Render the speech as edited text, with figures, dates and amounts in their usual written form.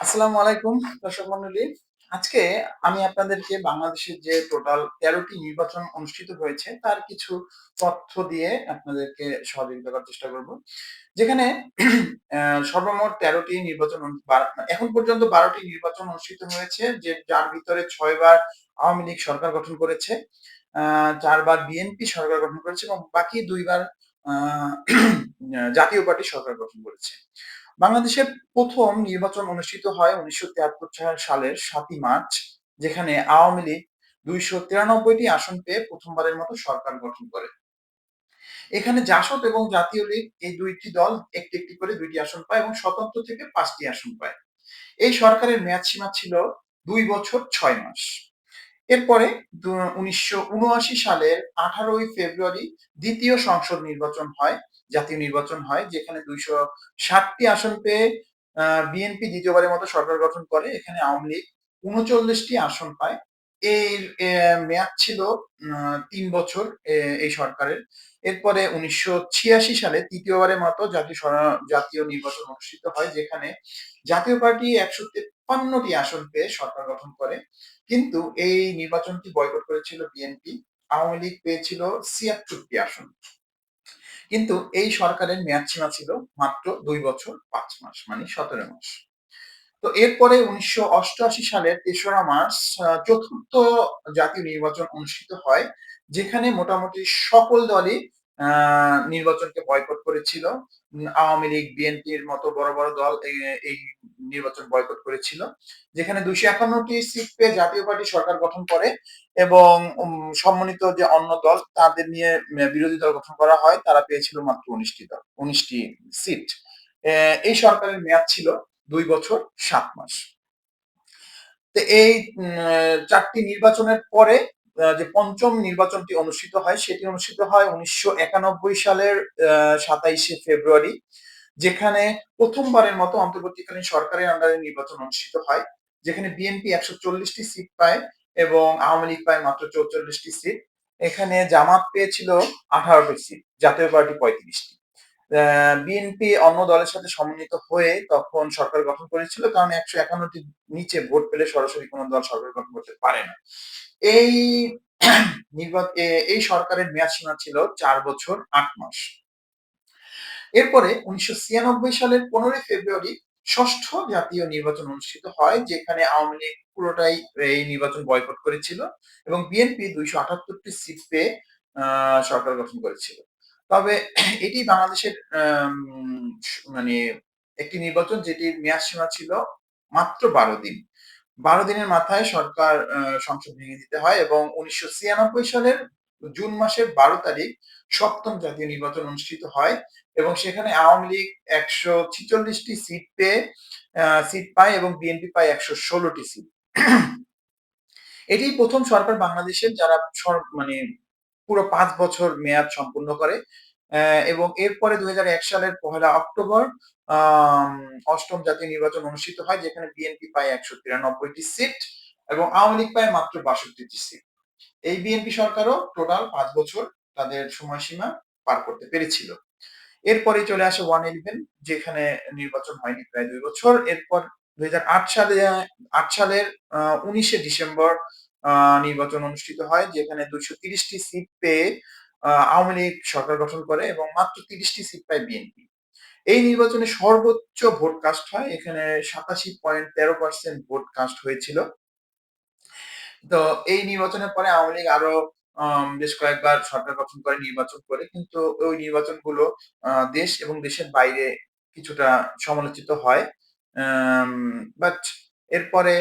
আসসালামু আলাইকুম দর্শক মন্ডলী। আজকে আমি আপনাদেরকে বাংলাদেশের যে টোটাল ১৩টি নির্বাচন অনুষ্ঠিত হয়েছে তার কিছু তথ্য দিয়ে আপনাদেরকে সহযোগিতা করার চেষ্টা করব। যেখানে সর্বমোট ১৩টি নির্বাচন এখন পর্যন্ত ১২টি নির্বাচন অনুষ্ঠিত হয়েছে যার ভিতরে ৬ বার আওয়ামী লীগ সরকার গঠন করেছে, ৪ বার বিএনপি সরকার গঠন করেছে এবং বাকি ২ বার আ জাতীয় পার্টি সরকার গঠন করেছে। বাংলাদেশের প্রথম নির্বাচন অনুষ্ঠিত হয় ১৯৭৩ সালের ৭ই মার্চ, যেখানে আওয়ামী লীগ ২৯৩টি আসন পেয়ে প্রথমবারের মতো সরকার গঠন করে। এখানে জাসদ এবং জাতীয় লীগ এই দুইটি দল একটি একটি করে ২টি আসন পায় এবং স্বতন্ত্র থেকে ৫টি আসন পায়। এই সরকারের মেয়াদসীমা ছিল ২ বছর ৬ মাস। এরপরে ১৯৭৯ সালের ১৮ই ফেব্রুয়ারি দ্বিতীয় সংসদ নির্বাচন হয়, জাতীয় নির্বাচন হয়, যেখানে ২৬০টি আসন পেয়ে বিএনপি দ্বিতীয়বারের মতো সরকার গঠন করে। এখানে আওয়ামী লীগ ৩৯টি আসন পায়। এর মেয়াদ ছিল ৩ বছর এই সরকারের। এরপরে ১৯৮৬ সালে তৃতীয়বারের মতো জাতীয় নির্বাচন অনুষ্ঠিত হয়, যেখানে জাতীয় পার্টি ১৫৩টি আসন পেয়ে সরকার গঠন করে। কিন্তু এই নির্বাচনটি বয়কট করেছিল বিএনপি। আওয়ামী লীগ পেয়েছিল ৭৬টি আসন। কিন্তু এই সরকারের মেয়াদসীমা ছিল মাত্র ২ বছর ৫ মাস, মানে ১৭ মাস। তো এরপরে ১৯৮৮ সালের ৩রা মার্চ চতুর্থ জাতীয় নির্বাচন অনুষ্ঠিত হয়, যেখানে মোটামুটি সকল দলই নির্বাচনকে বয়কট করেছিল। আওয়ামী লীগ, বিএনপির মতো বড় বড় দল এই নির্বাচন বয়কট করেছিল। যেখানে ২৫১টি সিট পেয়ে জাতীয় পার্টি সরকার গঠন করে এবং সম্মানিত যে অন্য দল তাদের নিয়ে বিরোধী দল গঠন করা হয়, তারা পেয়েছিল মাত্র ১৯টি সিট। এই সরকারের মেয়াদ ছিল ২ বছর ৭ মাস। তো এই ৪টি নির্বাচনের পরে যে পঞ্চম নির্বাচনটি অনুষ্ঠিত হয় সেটি অনুষ্ঠিত হয় ১৯৯১ সালের ২৭শে ফেব্রুয়ারি, যেখানে প্রথমবারের মতো অন্তর্বর্তীকালীন সরকারের আন্ডারে নির্বাচন অনুষ্ঠিত হয়, যেখানে বিএনপি ১৪০টি সিট পায় এবং আওয়ামী লীগ পায় মাত্র ৪৪টি সিট। এখানে জামাত পেয়েছিল ১৮টি সিট, জাতীয় পার্টি ৩৫টি। বিএনপি অন্য দলের সাথে সমন্বিত হয়ে তখন সরকার গঠন করেছিল, কারণ ১৫১টির নিচে ভোট পেলে সরাসরি কোনো দল সরকার গঠন করতে পারে না। এই এই সরকারের মেয়াদসীমা ছিল ৪ বছর ৮ মাস। এরপরে ১৯৯৬ সালের ১৫ই ফেব্রুয়ারি ষষ্ঠ জাতীয় নির্বাচন অনুষ্ঠিত হয়, যেখানে আওয়ামী লীগ পুরোটাই এই নির্বাচন বয়কট করেছিল এবং বিএনপি ২৭৮টি সিট পেয়ে সরকার গঠন করেছিল। তবে এটি বাংলাদেশের মানে একটি নির্বাচন যেটির মেয়াদসীমা ছিল মাত্র ১২ দিন। ১২ দিনের মাথায় সরকার সংসদ ভেঙে দিতে হয় এবং ১৯৯৬ সালের জুন মাসের ১২ তারিখ সপ্তম জাতীয় নির্বাচন অনুষ্ঠিত হয় এবং সেখানে আওয়ামী লীগ ১৪৬টি সিট পায় এবং বিএনপি পায় ১১৬টি সিট। এটিই প্রথম সরকার বাংলাদেশের যারা মানে পুরো ৫ বছর মেয়াদ সম্পূর্ণ করে। এবং এরপরে ২০০১ সালের ১লা অক্টোবর আম ৮ম জাতীয় নির্বাচন অনুষ্ঠিত হয়, যেখানে বিএনপি পায় ১৯৩টি সিট এবং আওয়ামী লীগ পায় মাত্র ৬২টি সিট। এই বিএনপি সরকারও টোটাল ৫ বছর তাদের সময়সীমা পার করতে পেরেছিল। এরপরেই চলে আসে ১১ যেখানে নির্বাচন হয়নি প্রায় ২ বছর। এরপর ২০০৮ সালের ১৯শে ডিসেম্বর নির্বাচন অনুষ্ঠিত হয়, যেখানে ২৩০টি সিট পেয়ে আওয়ামী লীগ সরকার গঠন করে এবং মাত্র ৩০টি সিট পায় বিএনপি। এই নির্বাচনে সর্বোচ্চ ভোট কাস্ট হয়। এখানে ৮৭.১৩% ভোট কাস্ট হয়েছিল। তো এই নির্বাচনের পরে আওয়ামী লীগ আরো বেশ কয়েকবার সরকার গঠন করে নির্বাচন করে, কিন্তু ওই নির্বাচনগুলো দেশ এবং দেশের বাইরে কিছুটা সমালোচিত হয়। বাট এরপরে